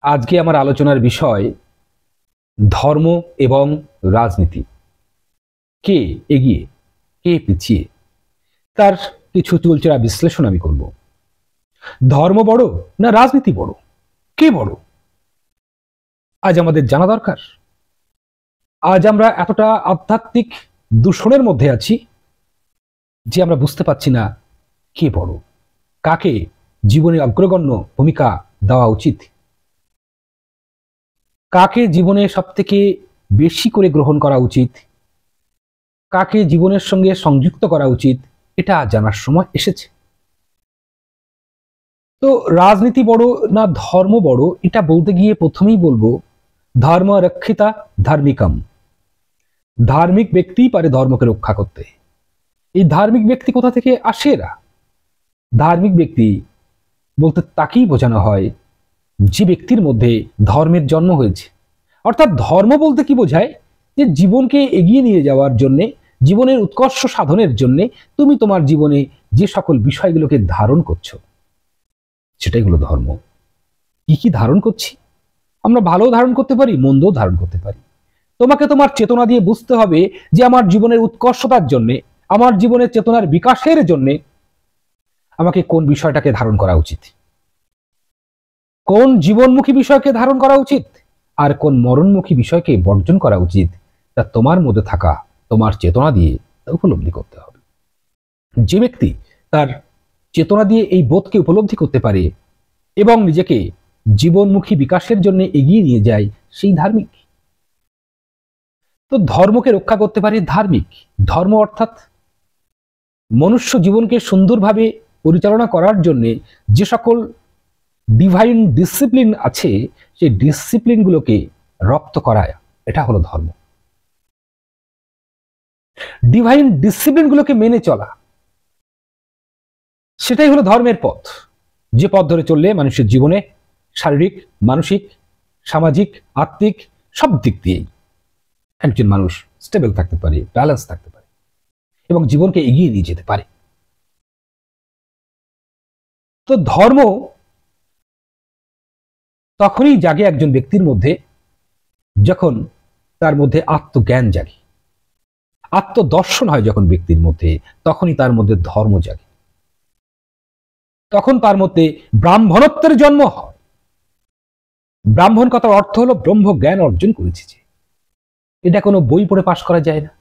আজকে আমার আলোচনার বিষয় ধর্ম এবং রাজনীতি। কে এগিয়ে, কে পিছিয়ে, তার কিছু চুলচেরা বিশ্লেষণ আমি করব। ধর্ম বড় না রাজনীতি বড়, কে বড় আজ আমাদের জানা দরকার। আজ আমরা এতটা আধ্যাত্মিক দূষণের মধ্যে আছি যে আমরা বুঝতে পারছি না কে বড়, কাকে জীবনে অগ্রগণ্য ভূমিকা দেওয়া উচিত, কাকে জীবনে সবথেকে বেশি করে গ্রহণ করা উচিত, কাকে জীবনের সঙ্গে সংযুক্ত করা উচিত, এটা জানার সময় এসেছে। তো রাজনীতি বড় না ধর্ম বড়, এটা বলতে গিয়ে প্রথমেই বলবো ধর্ম রক্ষিতা ধার্মিকম। ধার্মিক ব্যক্তিই পারে ধর্মকে রক্ষা করতে। এই ধার্মিক ব্যক্তি কোথা থেকে আসে? এরা ধার্মিক ব্যক্তি বলতে তাকেই বোঝানো হয় যে ব্যক্তির মধ্যে ধর্মের জন্ম হয়েছে। অর্থাৎ ধর্ম বলতে কি বোঝায়? যে জীবনকে এগিয়ে নিয়ে যাওয়ার জন্যে, জীবনের উৎকর্ষ সাধনের জন্যে তুমি তোমার জীবনে যে সকল বিষয়গুলোকে ধারণ করছো সেটাই হলো ধর্ম। কি কি ধারণ করছি? আমরা ভালো ধারণ করতে পারি, মন্দও ধারণ করতে পারি। তোমাকে তোমার চেতনা দিয়ে বুঝতে হবে যে আমার জীবনের উৎকর্ষতার জন্যে, আমার জীবনের চেতনার বিকাশের জন্যে আমাকে কোন বিষয়টাকে ধারণ করা উচিত, কোন জীবনমুখী বিষয়কে ধারণ করা উচিত, আর কোন মরণমুখী বিষয়কে বর্জন করা উচিত, তা তোমার মধ্যে থাকা তোমার চেতনা দিয়ে উপলব্ধি করতে হবে। যে ব্যক্তি তার চেতনা দিয়ে এই বোধকে উপলব্ধি করতে পারে এবং নিজেকে জীবনমুখী বিকাশের জন্য এগিয়ে নিয়ে যায়, সেই ধার্মিক। তো ধর্মকে রক্ষা করতে পারে ধার্মিক। ধর্ম অর্থাৎ মনুষ্য জীবনকে সুন্দরভাবে পরিচালনা করার জন্য যে সকল ডিভাইন ডিসিপ্লিন আছে, সেই ডিসিপ্লিনগুলোকে রপ্ত করায়, এটা হলো ধর্ম। ডিভাইন ডিসিপ্লিনগুলোকে মেনে চলা, সেটাই হলো ধর্মের পথ। যে পথ ধরে চললে মানুষের জীবনে শারীরিক, মানসিক, সামাজিক, আত্মিক সব দিক দিয়েই একজন মানুষ স্টেবল থাকতে পারে, ব্যালেন্স থাকতে পারে এবং জীবনকে এগিয়ে নিয়ে যেতে পারে। তো ধর্ম তখনই জাগে একজন ব্যক্তির মধ্যে যখন তার মধ্যে আত্মজ্ঞান জাগে, আত্মদর্শন হয় যখন ব্যক্তির মধ্যে, তখনই তার মধ্যে ধর্ম জাগে, তখন তার মধ্যে ব্রাহ্মণত্বের জন্ম হয়। ব্রাহ্মণ কথার অর্থ হলো ব্রহ্ম জ্ঞান অর্জন করেছে। যে এটা কোনো বই পড়ে পাশ করা যায় না,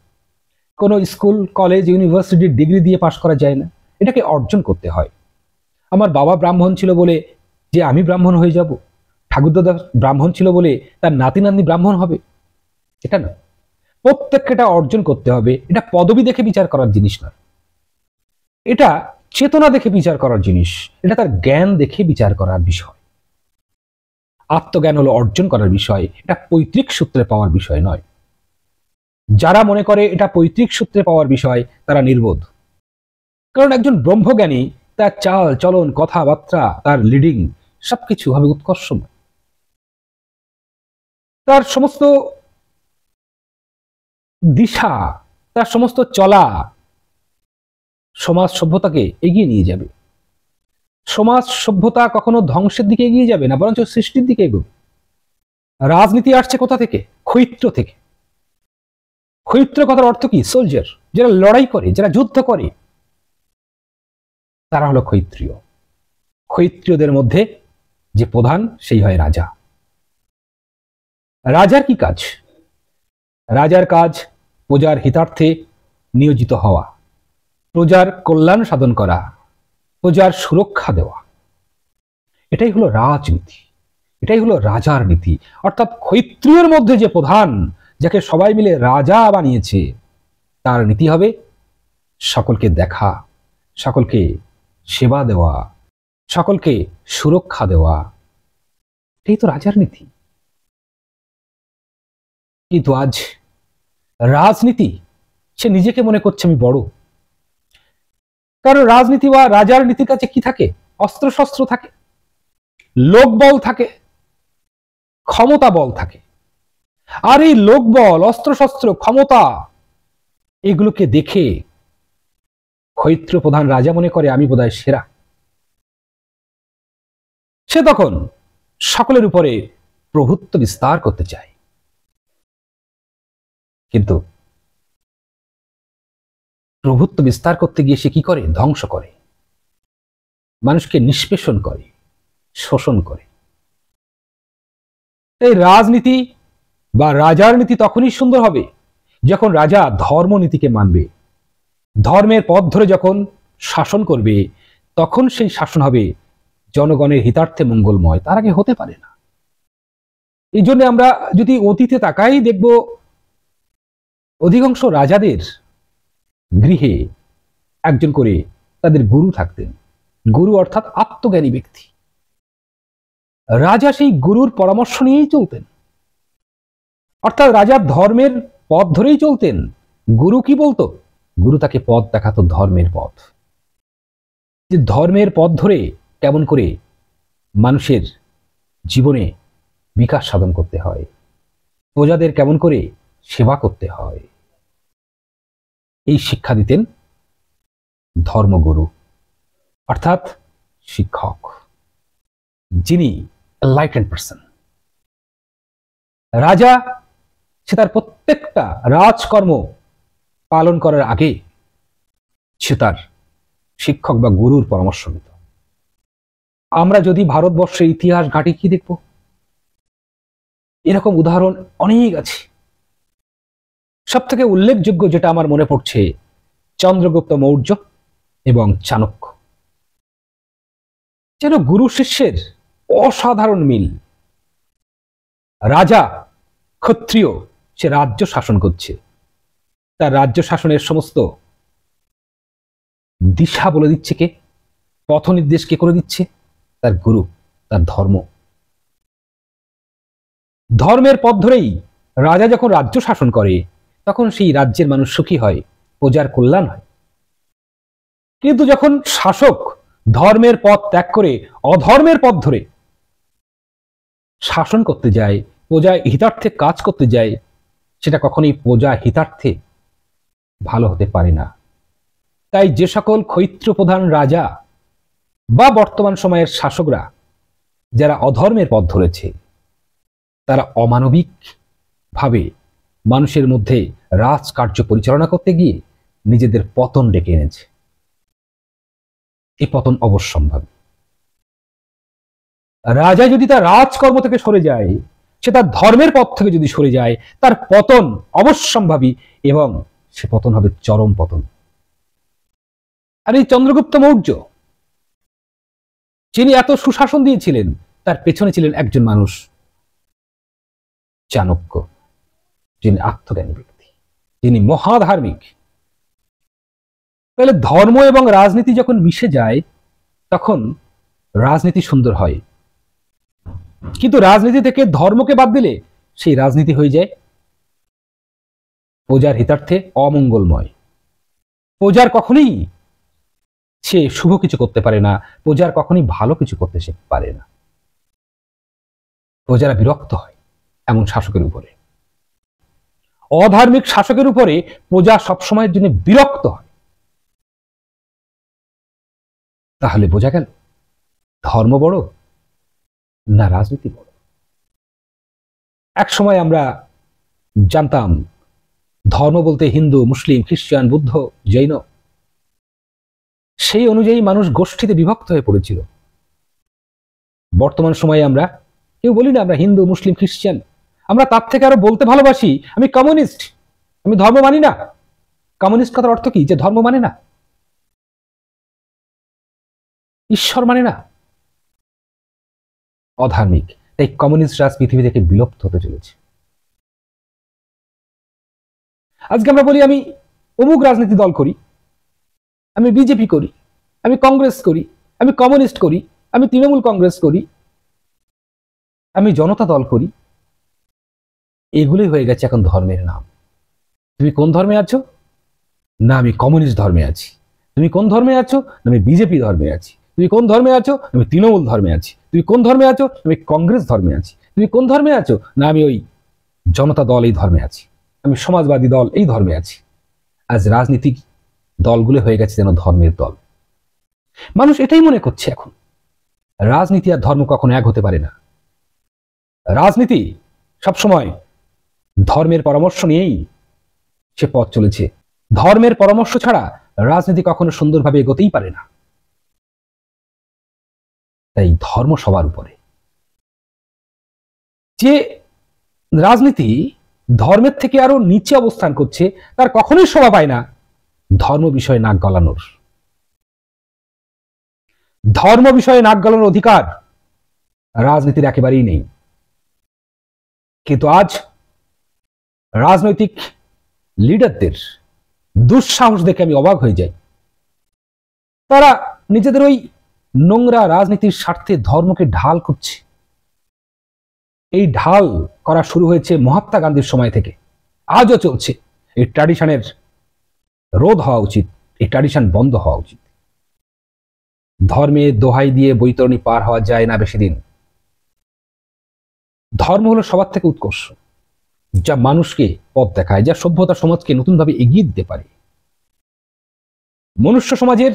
কোনো স্কুল, কলেজ, ইউনিভার্সিটির ডিগ্রি দিয়ে পাশ করা যায় না, এটাকে অর্জন করতে হয়। আমার বাবা ব্রাহ্মণ ছিল বলে যে আমি ব্রাহ্মণ হয়ে যাব, ঠাকুরদাদা ব্রাহ্মণ ছিল বলে তার নাতি নাতনি ব্রাহ্মণ হবে, এটা না। প্রত্যেককে এটা অর্জন করতে হবে। এটা পদবি দেখে বিচার করার জিনিস না, এটা চেতনা দেখে বিচার করার জিনিস, এটা তার জ্ঞান দেখে বিচার করার বিষয়। আত্মজ্ঞান হলো অর্জন করার বিষয়, এটা পৈতৃক সূত্রে পাওয়ার বিষয় নয়। যারা মনে করে এটা পৈতৃক সূত্রে পাওয়ার বিষয়, তারা নির্বোধ। কারণ একজন ব্রহ্মজ্ঞানী তার চাল চলন, কথাবার্তা, তার লিডিং সবকিছু হবে উৎকর্ষময়। তার সমস্ত দিশা, তার সমস্ত চলা সমাজ সভ্যতাকে এগিয়ে নিয়ে যাবে। সমাজ সভ্যতা কখনো ধ্বংসের দিকে এগিয়ে যাবে না, বরঞ্চ সৃষ্টির দিকে এগোবে। রাজনীতি আসছে কোথা থেকে? ক্ষৈত্র থেকে। ক্ষৈত্র কথার অর্থ কি? সোলজার, যারা লড়াই করে, যারা যুদ্ধ করে, তারা হলো ক্ষৈত্রীয়। ক্ষৈত্রীয়দের মধ্যে যে প্রধান, সেই হয় রাজা। রাজার কি কাজ? রাজার কাজ প্রজার হিতার্থে নিয়োজিত হওয়া, প্রজার কল্যাণ সাধন করা, প্রজার সুরক্ষা দেওয়া। এটাই হলো রাজনীতি, এটাই হলো রাজার নীতি। অর্থাৎ ক্ষৈত্রীয়ের মধ্যে যে প্রধান, যাকে সবাই মিলে রাজা বানিয়েছে, তার নীতি হবে সকলকে দেখা, সকলকে সেবা দেওয়া, সকলকে সুরক্ষা দেওয়া। এটাই তো রাজার নীতি। কিন্তু আজ রাজনীতি, সে নিজেকে মনে করছে আমি বড়। কারণ রাজনীতি বা রাজার নীতির কাছে কি থাকে? অস্ত্রশস্ত্র থাকে, লোকবল থাকে, ক্ষমতা বল থাকে। আর এই লোকবল, অস্ত্রশস্ত্র, ক্ষমতা এগুলোকে দেখে ক্ষৈত্র প্রধান রাজা মনে করে আমি বোধহয় সেরা। সে তখন সকলের উপরে প্রভুত্ব বিস্তার করতে চায়, কিন্তু প্রভুত্ব বিস্তার করতে গিয়ে সে কি করে? ধ্বংস করে, মানুষকে নিষ্পেষণ করে, শোষণ করে। এই রাজনীতি বা রাজার নীতি তখনই সুন্দর হবে যখন রাজা ধর্মনীতিকে মানবে, ধর্মের পথ ধরে যখন শাসন করবে, তখন সেই শাসন হবে জনগণের হিতার্থে মঙ্গলময়। তার আগে হতে পারে না। এই জন্য আমরা যদি অতীতে তাকাই, দেখব অধিকাংশ রাজাদের গৃহে একজন করে তাদের গুরু থাকতেন। গুরু অর্থাৎ আত্মজ্ঞানী ব্যক্তি। রাজা সেই গুরুর পরামর্শ নিয়েই চলতেন, অর্থাৎ রাজা ধর্মের পথ ধরেই চলতেন। গুরু কি বলতো? গুরু তাকে পথ দেখাতো, ধর্মের পথ। যে ধর্মের পথ ধরে কেমন করে মানুষের জীবনে বিকাশ সাধন করতে হয়, প্রজাদের কেমন করে সেবা করতে হয়, এই শিক্ষা দিতেন ধর্মগুরু, অর্থাৎ শিক্ষক, যিনি এনলাইটেন্ড পারসন। রাজা সে তার প্রত্যেকটা রাজকর্ম পালন করার আগে সে তার শিক্ষক বা গুরুর পরামর্শ নিত। আমরা যদি ভারতবর্ষের ইতিহাস ঘাঁটি, কি দেখব? এরকম উদাহরণ অনেক আছে। সব থেকে উল্লেখযোগ্য যেটা আমার মনে পড়ছে, চন্দ্রগুপ্ত মৌর্য এবং চাণক্য। যেন গুরু শিষ্যের অসাধারণ মিল। রাজা ক্ষত্রিয়, সে রাজ্য শাসন করছে, তার রাজ্য শাসনের সমস্ত দিশা বলে দিচ্ছে কে? পথ নির্দেশ কে করে দিচ্ছে? তার গুরু, তার ধর্ম। ধর্মের পথ ধরেই রাজা যখন রাজ্য শাসন করে, তখন সেই রাজ্যের মানুষ সুখী হয়, প্রজার কল্যাণ হয়। কিন্তু যখন শাসক ধর্মের পথ ত্যাগ করে অধর্মের পথ ধরে শাসন করতে যায়, প্রজা হিতার্থে কাজ করতে যায়, সেটা কখনোই প্রজা হিতার্থে ভালো হতে পারে না। তাই যে সকল ক্ষৈত্র প্রধান রাজা বা বর্তমান সময়ের শাসকরা যারা অধর্মের পথ ধরেছে, তারা অমানবিক ভাবে মানুষের মধ্যে রাজকার্য পরিচালনা করতে গিয়ে নিজেদের পতন ডেকে এনেছে। এই পতন অবশ্যম্ভাবী। রাজা যদি তার রাজকর্ম থেকে সরে যায়, সে তার ধর্মের পথ থেকে যদি সরে যায়, তার পতন অবশ্যম্ভাবী, এবং সে পতন হবে চরম পতন। আর এই চন্দ্রগুপ্ত মৌর্য, যিনি এত সুশাসন দিয়েছিলেন, তার পেছনে ছিলেন একজন মানুষ, চাণক্য, যিনি আত্মজ্ঞানী ব্যক্তি, যিনি মহাধার্মিক। তাহলে ধর্ম এবং রাজনীতি যখন মিশে যায়, তখন রাজনীতি সুন্দর হয়। কিন্তু রাজনীতি থেকে ধর্মকে বাদ দিলে সেই রাজনীতি হয়ে যায় প্রজার হিতার্থে অমঙ্গলময়। প্রজার কখনোই সে শুভ কিছু করতে পারে না, প্রজার কখনোই ভালো কিছু করতে সে পারে না। প্রজারা বিরক্ত হয় এমন শাসকের উপরে। অধার্মিক শাসকের উপরে প্রজা সবসময়ের জন্য বিরক্ত হয়। তাহলে বোঝা গেল ধর্ম বড় না রাজনীতি বড়? এক সময় আমরা জানতাম ধর্ম বলতে হিন্দু, মুসলিম, খ্রিস্টান, বুদ্ধ, জৈন, সেই অনুযায়ী মানুষ গোষ্ঠীতে বিভক্ত হয়ে পড়েছিল। বর্তমান সময়ে আমরা কেউ বলি না আমরা হিন্দু, মুসলিম, খ্রিস্টান, আমরা তার থেকে আরো বলতে ভালোবাসি আমি কমিউনিস্ট, আমি ধর্ম মানি না। কমিউনিস্ট কথার অর্থ কি? যে ধর্ম মানে না, ঈশ্বর মানে না, অধার্মিক। তাই কমিউনিস্ট রাজ পৃথিবী থেকে বিলুপ্ত হতে চলেছে। আজকে আমরা বলি আমি অমুক রাজনীতি দল করি, আমি বিজেপি করি, আমি কংগ্রেস করি, আমি কমিউনিস্ট করি, আমি তৃণমূল কংগ্রেস করি, আমি জনতা দল করি। এগুলোই হয়ে গেছে এখন ধর্মের নাম। তুমি কোন ধর্মে আছো? না আমি কমিউনিস্ট ধর্মে আছি। তুমি কোন ধর্মে আছো? না আমি বিজেপি ধর্মে আছি। তুমি কোন ধর্মে আছো? আমি তৃণমূল ধর্মে আছি। তুমি কোন ধর্মে আছো? আমি কংগ্রেস ধর্মে আছি। তুমি কোন ধর্মে আছো? না আমি ওই জনতা দল এই ধর্মে আছি, আমি সমাজবাদী দল এই ধর্মে আছি। আজ রাজনীতিক দলগুলো হয়ে গেছে যেন ধর্মের দল। মানুষ এটাই মনে করছে এখন, রাজনীতি আর ধর্ম কখনো এক হতে পারে না। রাজনীতি সবসময় ধর্মের পরামর্শ নিয়েই সে পথ চলেছে। ধর্মের পরামর্শ ছাড়া রাজনীতি কখনো সুন্দরভাবে এগোতেই পারে না। তাই ধর্ম সবার উপরে। যে রাজনীতি ধর্মের থেকে আরো নিচে অবস্থান করছে তার কখনোই শোভা পায় না ধর্ম বিষয়ে নাক গলানোর। ধর্ম বিষয়ে নাক গলানোর অধিকার রাজনীতির একেবারেই নেই। কিন্তু আজ রাজনৈতিক লিডারদের দুঃসাহস দেখে আমি অবাক হয়ে যাই। তারা নিজেদের ওই নোংরা রাজনীতির স্বার্থে ধর্মকে ঢাল করছে। এই ঢাল করা শুরু হয়েছে মহাত্মা গান্ধীর সময় থেকে, আজও চলছে। এই ট্র্যাডিশনের রোধ হওয়া উচিত, এই ট্র্যাডিশন বন্ধ হওয়া উচিত। ধর্মে দোহাই দিয়ে বৈতরণী পার হওয়া যায় না বেশি দিন। ধর্ম হলো সবার থেকে উৎকর্ষ, যা মানুষকে পথ দেখায়, যা সভ্যতা সমাজকে নতুনভাবে এগিয়ে দিতে পারে। মনুষ্য সমাজের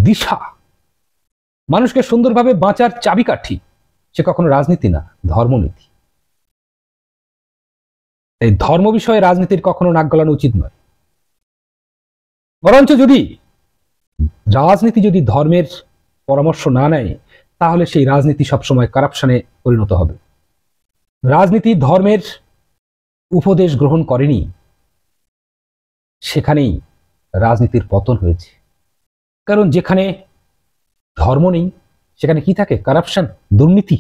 দিশা, মানুষকে সুন্দরভাবে বাঁচার চাবিকাঠি, সে কখনো রাজনীতি না, ধর্মনীতি। এই ধর্ম বিষয়ে রাজনীতির কখনো নাক গলানো উচিত নয়। বরঞ্চ রাজনীতি যদি ধর্মের পরামর্শ না নেয়, তাহলে সেই রাজনীতি সবসময় কারাপশনে পরিণত হবে। রাজনীতি ধর্মের উপদেশ গ্রহণ করেনি, সেখানেই রাজনীতির পতন হয়েছে। কারণ যেখানে ধর্ম নেই সেখানে কি থাকে? কারাপশন, দুর্নীতি।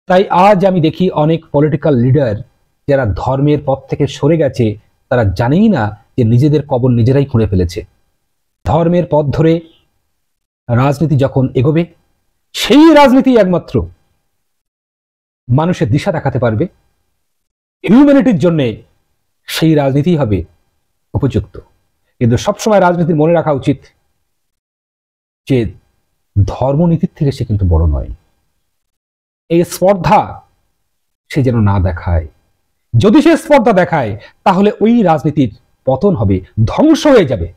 তাই আজ আমি দেখি অনেক পলিটিক্যাল লিডার যারা ধর্মের পথ থেকে সরে গেছে, তারা জানেই না যে নিজেদের কবর নিজেরাই খুঁড়ে ফেলেছে। ধর্মের পথ ধরে রাজনীতি যখন এগোবে, সেই রাজনীতি একমাত্র মানুষের দিশা দেখাতে পারবে। হিউম্যানিটির জন্য সেই রাজনীতি হবে উপযুক্ত। কিন্তু সবসময় রাজনীতির মনে রাখা উচিত যে ধর্মনীতির থেকে সে কিন্তু বড় নয়। এই স্পর্ধা সে যেন না দেখায়। যদি সে স্পর্ধা দেখায় তাহলে ওই রাজনীতির পতন হবে, ধ্বংস হয়ে যাবে।